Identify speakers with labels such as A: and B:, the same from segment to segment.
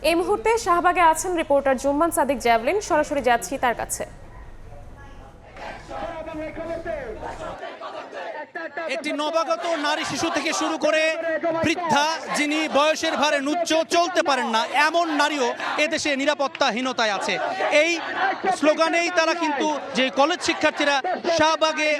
A: এই মুহূর্তে শাহবাগে আছেন রিপোর্টার জুম্মান সাদিক জ্যাভলিন। সরাসরি যাচ্ছি তার কাছে।
B: একটি নবাগত নারী শিশু থেকে শুরু করে বৃদ্ধা যিনি বয়সের ভারে নুচ্চ চলতে পারেন না এমন নারীও এদেশে নিরাপত্তাহীনতায় আছে। এই স্লোগানেই তারা কিন্তু যে কলেজ শিক্ষার্থীরা শাহবাগে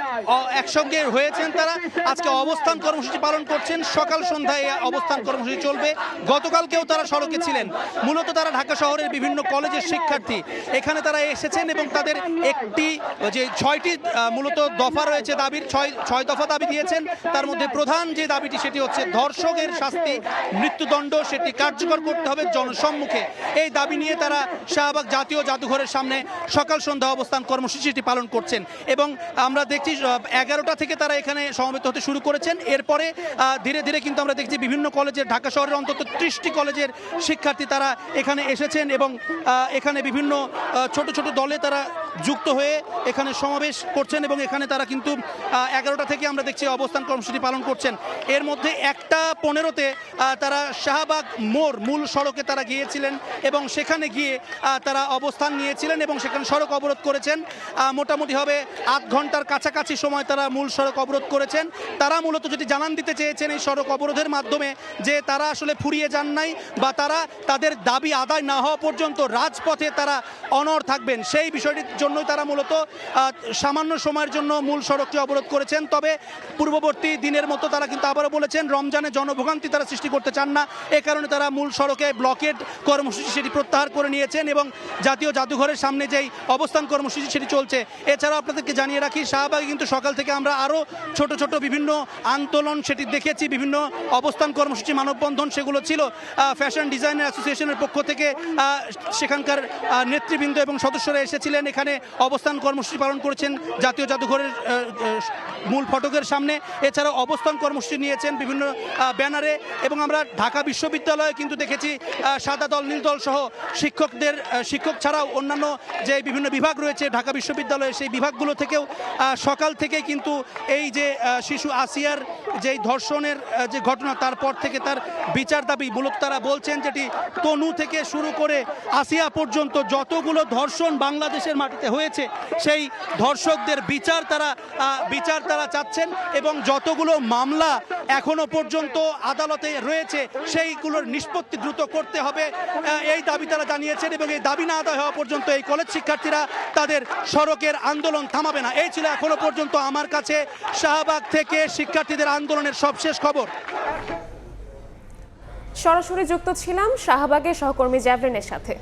B: একসঙ্গে হয়েছেন, তারা আজকে অবস্থান কর্মসূচি পালন করছেন। সকাল সন্ধ্যায় অবস্থান কর্মসূচি চলবে। গতকালকেও তারা সড়কে ছিলেন। মূলত তারা ঢাকা শহরের বিভিন্ন কলেজের শিক্ষার্থী। এখানে তারা এসেছেন এবং তাদের একটি যে 6টি মূলত দফা রয়েছে, দাবির 6 দফা দাবি দিয়েছেন। তার মধ্যে প্রধান যে দাবিটি সেটি হচ্ছে ধর্ষকের শাস্তি, মৃত্যুদণ্ড সেটি কার্যকর করতে হবে জনসম্মুখে। এই দাবি নিয়ে তারা শাহবাগ জাতীয় জাদুঘরের সামনে সকাল সন্ধ্যা অবস্থান কর্মসূচিটি পালন করছেন এবং আমরা দেখছি 11টা থেকে তারা এখানে সমবেত হতে শুরু করেছেন। এরপরে ধীরে ধীরে কিন্তু আমরা দেখছি বিভিন্ন কলেজের, ঢাকা শহরের অন্তত 30টি কলেজের শিক্ষার্থী তারা এখানে এসেছেন এবং এখানে বিভিন্ন ছোট ছোট দলে তারা যুক্ত হয়ে এখানে সমাবেশ করছেন এবং এখানে তারা কিন্তু 11টা থেকে আমরা দেখছি অবস্থান কর্মসূচি পালন করছেন। এর মধ্যে 1:15-তে তারা শাহবাগ মোড় মূল সড়কে তারা গিয়েছিলেন এবং সেখানে গিয়ে তারা অবস্থান নিয়েছিলেন এবং সেখানে সড়ক অবরোধ করেছেন। মোটামুটি হবে 8 ঘন্টার কাছাকাছি সময় তারা মূল সড়ক অবরোধ করেছেন। তারা মূলত যেটি জানান দিতে চেয়েছেন এই সড়ক অবরোধের মাধ্যমে যে তারা আসলে ফুরিয়ে যান নাই বা তারা তাদের দাবি আদায় না হওয়া পর্যন্ত রাজপথে তারা অনড় থাকবেন, সেই বিষয়টির জন্যই তারা মূলত সামান্য সময়ের জন্য মূল সড়কটি অবরোধ করেছেন। তবে পূর্ববর্তী দিনের মতো তারা কিন্তু আবারও বলেছেন রমজানে জনভোগান্তি তারা সৃষ্টি করতে চান না। এ কারণে তারা মূল সড়কে ব্লকেড কর্মসূচি সেটি প্রত্যাহার করে নিয়েছেন এবং জাতীয় জাদুঘরের সামনে যেই অবস্থান কর্মসূচি সেটি চলছে। এছাড়াও আপনাদেরকে জানিয়ে রাখি শাহবাগে কিন্তু সকাল থেকে আমরা আরও ছোট ছোট বিভিন্ন আন্দোলন সেটি দেখেছি, বিভিন্ন অবস্থান কর্মসূচি, মানববন্ধন সেগুলো ছিল। ফ্যাশন ডিজাইনার অ্যাসোসিয়েশনের পক্ষ থেকে সেখানকার নেতৃবৃন্দ এবং সদস্যরা এসেছিলেন, এখানে অবস্থান কর্মসূচি পালন করেছেন জাতীয় জাদুঘরের মূল ফটকের সামনে। এছাড়াও অবস্থান কর্মসূচি নিয়েছেন বিভিন্ন ব্যানারে এবং আমরা ঢাকা বিশ্ববিদ্যালয়ে কিন্তু দেখেছি সাদা দল নীল দল সহ শিক্ষক ছাড়াও অন্যান্য যে বিভিন্ন বিভাগ রয়েছে ঢাকা বিশ্ববিদ্যালয়ে, সেই বিভাগগুলো থেকেও সকাল থেকে কিন্তু এই যে শিশু আসিয়ার যেই ধর্ষণের যে ঘটনা তারপর থেকে তার বিচার দাবি মূলত তারা বলছেন, যেটি তনু থেকে শুরু করে আসিয়া পর্যন্ত যতগুলো ধর্ষণ বাংলাদেশের মাটিতে হয়েছে সেই ধর্ষকদের বিচার তারা চাচ্ছেন এবং যতগুলো মামলা এখনো পর্যন্ত আদালতে রয়েছে সেইগুলোর নিষ্পত্তি দ্রুত করতে হবে, এই দাবি তারা জানিয়েছেন এবং এই দাবি না আদায় হওয়া পর্যন্ত এই কলেজ শিক্ষার্থীরা তাদের সড়কের আন্দোলন থামাবে না। এই ছিল এখনো পর্যন্ত আমার কাছে শাহবাগ থেকে শিক্ষার্থীদের আন্দোলনের সবশেষ খবর।
A: সরাসরি যুক্ত ছিলাম শাহবাগের সহকর্মী জ্যাভলিনের সাথে।